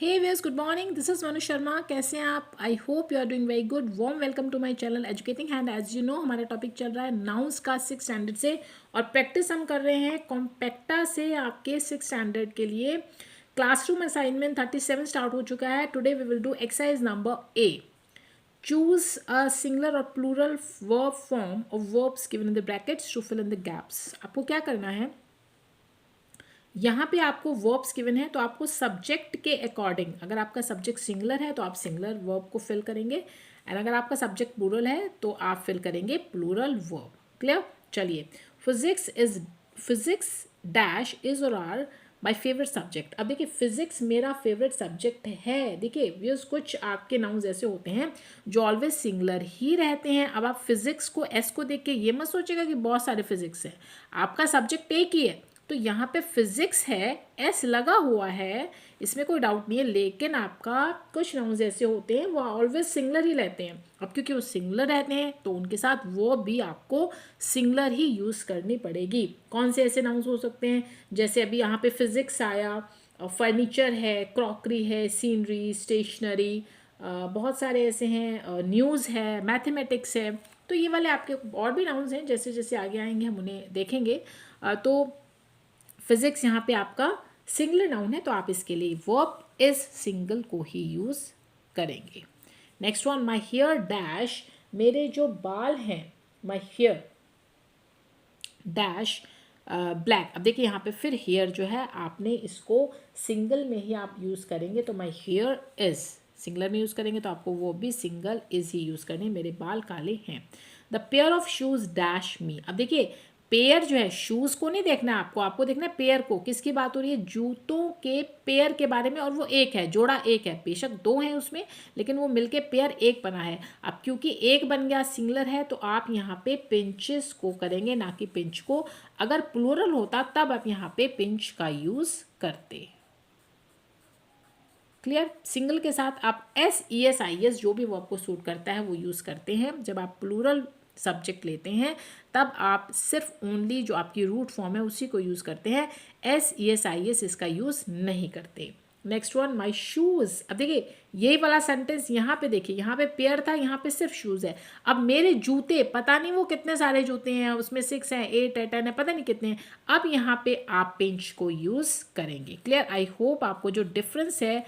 Hey viewers, good morning. This is Manu Sharma. कैसे हैं आप? I hope you are doing very good. Warm welcome to my channel educating hand. As you know हमारा topic चल रहा है nouns का 6 standard से, और प्रैक्टिस हम कर रहे हैं कॉम्पैक्टा से आपके 6 स्टैंडर्ड के लिए। क्लासरूम असाइनमेंट 37 स्टार्ट हो चुका है। Today we will do exercise number A. Choose a singular or plural verb form of verbs given in the brackets to fill in the gaps। आपको क्या करना है, यहाँ पे आपको वर्ब्स गिवन है तो आपको सब्जेक्ट के अकॉर्डिंग, अगर आपका सब्जेक्ट सिंगुलर है तो आप सिंगुलर वर्ब को फिल करेंगे, एंड अगर आपका सब्जेक्ट प्लूरल है तो आप फिल करेंगे प्लूरल वर्ब। क्लियर? चलिए, फिजिक्स डैश इज और आर माई फेवरेट सब्जेक्ट। अब देखिए, फिजिक्स मेरा फेवरेट सब्जेक्ट है। देखिए व्यूअर्स, कुछ आपके नाउन्स ऐसे होते हैं जो ऑलवेज सिंगुलर ही रहते हैं। अब आप फिजिक्स को एस को देख के ये मत सोचेगा कि बहुत सारे फिजिक्स हैं, आपका सब्जेक्ट एक ही है। तो यहाँ पे फिजिक्स है, एस लगा हुआ है, इसमें कोई डाउट नहीं है, लेकिन आपका कुछ नाउन्स ऐसे होते हैं वो ऑलवेज सिंगुलर ही रहते हैं। अब क्योंकि वो सिंगुलर रहते हैं तो उनके साथ वो भी आपको सिंगुलर ही यूज़ करनी पड़ेगी। कौन से ऐसे नाउन्स हो सकते हैं? जैसे अभी यहाँ पे फिजिक्स आया, फर्नीचर है, क्रॉकरी है, सीनरी, स्टेशनरी, बहुत सारे ऐसे हैं, न्यूज़ है, मैथमेटिक्स है। तो ये वाले आपके और भी नाउन्स हैं, जैसे जैसे आगे आएंगे हम उन्हें देखेंगे। तो फिजिक्स यहाँ पे आपका सिंगुलर नाउन है तो आप इसके लिए वर्ब इज सिंगल को ही यूज करेंगे। Next one, my hair dash, मेरे जो बाल हैं, माई हेयर डैश ब्लैक। अब देखिए यहाँ पे फिर हेयर जो है आपने इसको सिंगल में ही आप यूज़ करेंगे, तो माई हेयर इज सिंगलर में यूज़ करेंगे तो आपको वो भी सिंगल इज ही यूज़ करने, मेरे बाल काले हैं। The pair of shoes dash मी। अब देखिए, पेयर जो है, शूज़ को नहीं देखना है आपको, आपको देखना है पेयर को। किसकी बात हो रही है? जूतों के पेयर के बारे में, और वो एक है, जोड़ा एक है, बेशक दो हैं उसमें लेकिन वो मिलके पेयर एक बना है। अब क्योंकि एक बन गया, सिंगुलर है, तो आप यहाँ पे पिंचेस को करेंगे, ना कि पिंच को। अगर प्लूरल होता तब आप यहाँ पे पिंच का यूज़ करते। क्लियर? सिंगल के साथ आप SES जो भी वो आपको सूट करता है वो यूज़ करते हैं। जब आप प्लूरल सब्जेक्ट लेते हैं तब आप सिर्फ ओनली जो आपकी रूट फॉर्म है उसी को यूज़ करते हैं, SES इसका यूज़ नहीं करते। नेक्स्ट वन, माई शूज़। अब देखिए यही वाला सेंटेंस यहाँ पे देखिए, यहाँ पे पेयर था, यहाँ पे सिर्फ शूज़ है। अब मेरे जूते, पता नहीं वो कितने सारे जूते हैं, उसमें 6 हैं, 8 है, 10 है, पता नहीं कितने हैं। अब यहाँ पे आप पिंच को यूज़ करेंगे। क्लियर? आई होप आपको जो डिफरेंस है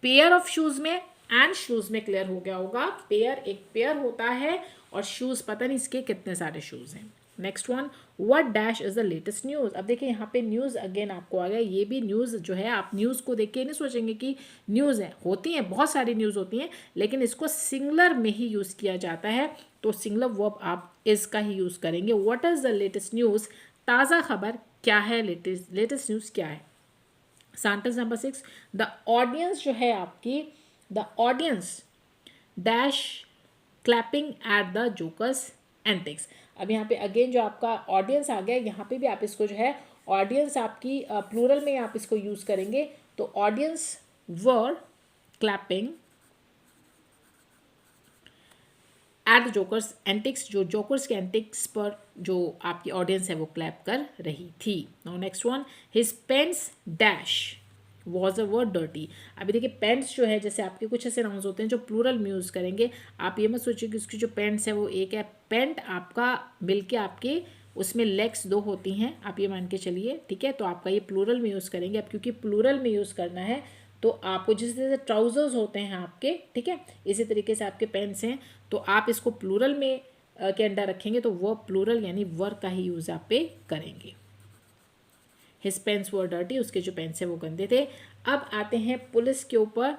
पेयर ऑफ शूज़ में एंड शूज़ में क्लियर हो गया होगा। पेयर एक पेयर होता है और शूज़ पता नहीं इसके कितने सारे शूज़ हैं। Next one, what dash is the latest news. अब देखिए यहाँ पे न्यूज़ अगेन आपको आ गया। ये भी न्यूज़ जो है, आप न्यूज़ को देख के नहीं सोचेंगे कि न्यूज़ है, होती हैं बहुत सारी न्यूज़ होती हैं, लेकिन इसको सिंगुलर में ही यूज़ किया जाता है, तो सिंगुलर वर्ब आप इसका ही यूज़ करेंगे। What is the latest news, ताज़ा खबर क्या है, लेटेस्ट न्यूज़ क्या है। सेंटेंस नंबर 6, द ऑडियंस जो है आपकी, the audience dash clapping at the jokers antics. अब यहाँ पे अगेन जो आपका ऑडियंस आ गया, यहाँ पे भी आप इसको जो है ऑडियंस आपकी प्लूरल में आप इसको यूज़ करेंगे, तो audience were clapping at the jokers antics, जो जोकर्स के एंटिक्स पर जो आपकी ऑडियंस है वो क्लैप कर रही थी। Now next one, his pens dash was a word dirty. अभी देखिए पेंट्स जो है, जैसे आपके कुछ ऐसे नाउन्स होते हैं जो प्लूरल में यूज़ करेंगे, आप ये मत सोचिए कि उसकी जो पेंट्स है वो एक है। पेंट आपका मिलके आपके उसमें लेग्स 2 होती हैं, आप ये मान के चलिए, ठीक है। तो आपका ये प्लूरल में यूज़ करेंगे। अब क्योंकि प्लूरल में यूज़ करना है तो आपको जिस तरह से ट्राउजर्स होते हैं आपके, ठीक है, इसी तरीके से आपके पेंट्स हैं, तो आप इसको प्लूरल में के अंडर रखेंगे तो वो प्लूरल यानी वर का ही यूज़ आप पे करेंगे। हिज पेन्स वर डर्टी, उसके जो पेन्स है वो गंदे थे। अब आते हैं पुलिस के ऊपर,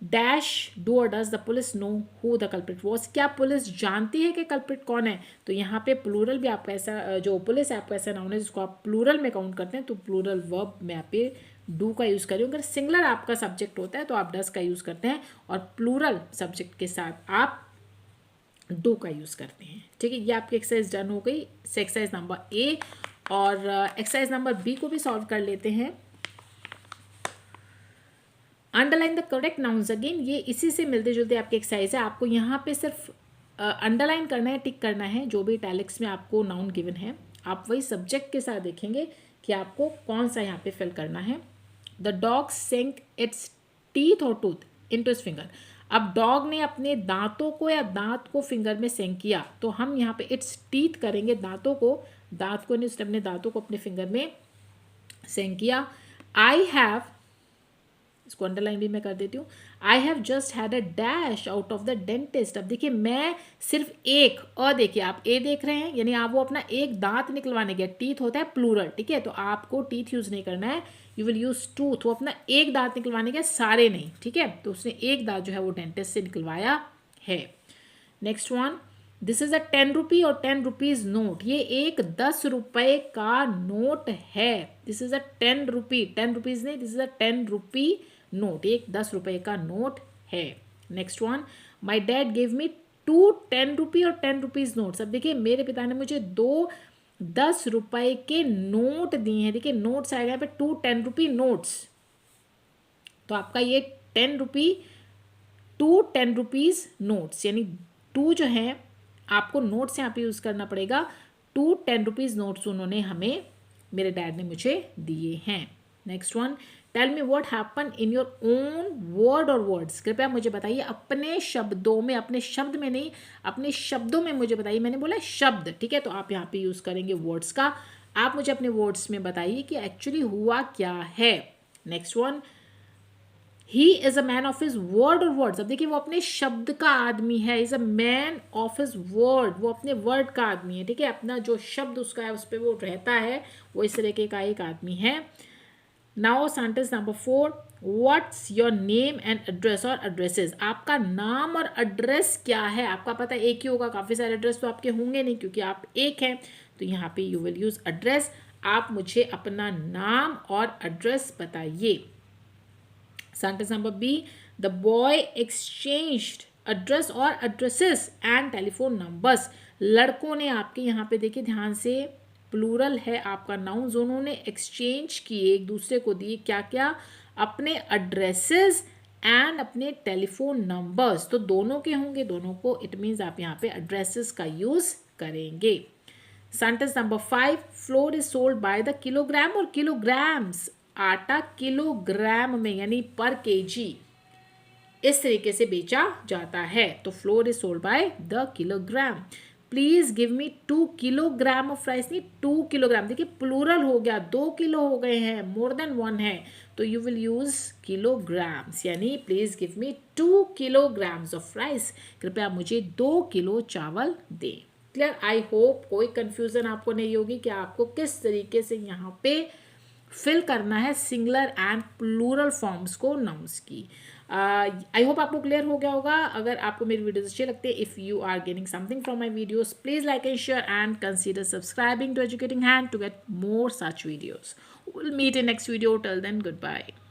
डैश डू और does the police know who the culprit was. क्या पुलिस जानती है कि कल्प्रिट कौन है? तो यहाँ पे प्लूरल भी आपका ऐसा, जो पुलिस है आपका ऐसा नाउन है जिसको आप प्लूरल में काउंट करते हैं, तो प्लूरल वर्ब में आप पे डू का यूज़ करिए। अगर सिंगुलर आपका सब्जेक्ट होता है तो आप डज का यूज़ करते हैं, और प्लूरल सब्जेक्ट के साथ आप डू का यूज़ करते हैं। ठीक है, ये आपकी एक्सरसाइज डन हो गई, एक्सरसाइज नंबर ए। और एक्सरसाइज नंबर बी को भी सॉल्व कर लेते हैं। Underline the correct nouns. Again ये इसी से मिलते जुलते आपकी एक्सरसाइज है। आपको यहाँ पे सिर्फ अंडरलाइन करना है, टिक करना है जो भी इटैलिक्स में आपको नाउन गिवन है। आप वही सब्जेक्ट के साथ देखेंगे कि आपको कौन सा यहाँ पे फिल करना है। द डॉग सेंक इट्स टीथ और टूथ इनटू हिज फिंगर। अब डॉग ने अपने दांतों को या दांत को फिंगर में सेंक किया, तो हम यहाँ पे इट्स टीथ करेंगे, दांत को नहीं, उसने अपने दांतों को अपने फिंगर में सेंक किया। आई हैव, इसको अंडरलाइन भी मैं कर देती हूँ, I have just had a dash out of the dentist. अब देखिए मैं सिर्फ एक, और देखिए आप ए देख रहे हैं, यानी आप वो अपना एक दांत निकलवाने गया, टीथ होता है प्लूरल, ठीक है, तो आपको टीथ यूज़ नहीं करना है, यू विल यूज़ टूथ। वो अपना एक दांत निकलवाने गया, सारे नहीं, ठीक है, तो उसने एक दांत जो है वो डेंटिस्ट से निकलवाया है। Next one, this is a 10 rupee और 10 रुपीज नोट। ये एक 10 रुपए का नोट है। This is a 10 rupee, 10 rupees नहीं, this is a 10 rupee note, एक 10 रुपए का नोट है। Next one, my dad give me 2 10 rupee और 10 रुपीज नोट्स। अब देखिए मेरे पिता ने मुझे 2 10 रुपए के नोट दिए हैं। देखिए नोट्स आएगा यहाँ पे 2 10 रुपी नोट्स, तो आपका ये 10 रुपी 2 10 रुपीज नोट्स, यानी 2 जो है आपको नोट्स यहाँ पे यूज़ करना पड़ेगा। 2 10 रुपीज नोट्स उन्होंने हमें, मेरे डैड ने मुझे दिए हैं। Next one, tell me what happen in your own word और वर्ड्स। कृपया मुझे बताइए अपने शब्दों में, अपने शब्द में नहीं, अपने शब्दों में मुझे बताइए। मैंने बोला शब्द, ठीक है, तो आप यहाँ पे यूज़ करेंगे वर्ड्स का। आप मुझे अपने वर्ड्स में बताइए कि एक्चुअली हुआ क्या है। Next one, he is a man of his word और वर्ड्स। अब देखिए वो अपने शब्द का आदमी है, is a man of his word, वो अपने वर्ड का आदमी है, ठीक है, अपना जो शब्द उसका है उस पर वो रहता है, वो इस तरीके का एक आदमी है। Now sentence number 4, what's your name and address और एड्रेसेस। आपका नाम और एड्रेस क्या है। आपका पता एक ही होगा, काफ़ी सारे एड्रेस तो आपके होंगे नहीं क्योंकि आप एक हैं, तो यहाँ पे यू विल यूज़ एड्रेस। आप मुझे अपना नाम और एड्रेस बताइए। Sentence number B, the boy exchanged address और एड्रेसेस एंड टेलीफोन नंबर्स। लड़कों ने, आपके यहाँ पे देखिए ध्यान से, प्लूरल है आपका नाउन्स, उन्होंने एक्सचेंज किए, एक दूसरे को दिए क्या क्या, अपने एड्रेसेस एंड अपने टेलीफोन नंबर्स। तो दोनों के होंगे, दोनों को, इट मीन्स आप यहाँ पे एड्रेसेस का यूज करेंगे। Sentence number 5, floor is sold by the kilogram और किलोग्राम्स। आटा किलोग्राम में यानी पर केजी इस तरीके से बेचा जाता है, तो floor is sold by the kilogram. Please give me 2 kilogram of rice, नहीं 2 किलोग्राम, देखिए प्लूरल हो गया, 2 किलो हो गए हैं, मोर देन 1 है, तो यू विल यूज किलोग्राम्स, यानी please give me 2 kilograms of rice. कृपया मुझे 2 किलो चावल दें। क्लियर, आई होप कोई कंफ्यूजन आपको नहीं होगी कि आपको किस तरीके से यहाँ पे फिल करना है सिंगुलर एंड प्लूरल फॉर्म्स को नाउन्स की। आई होप आपको क्लियर हो गया होगा। अगर आपको मेरी वीडियोस अच्छे लगते हैं, if you are gaining something from my videos, please like and share and consider subscribing to educating hand to get more such videos. We'll meet in next video. Till then, goodbye.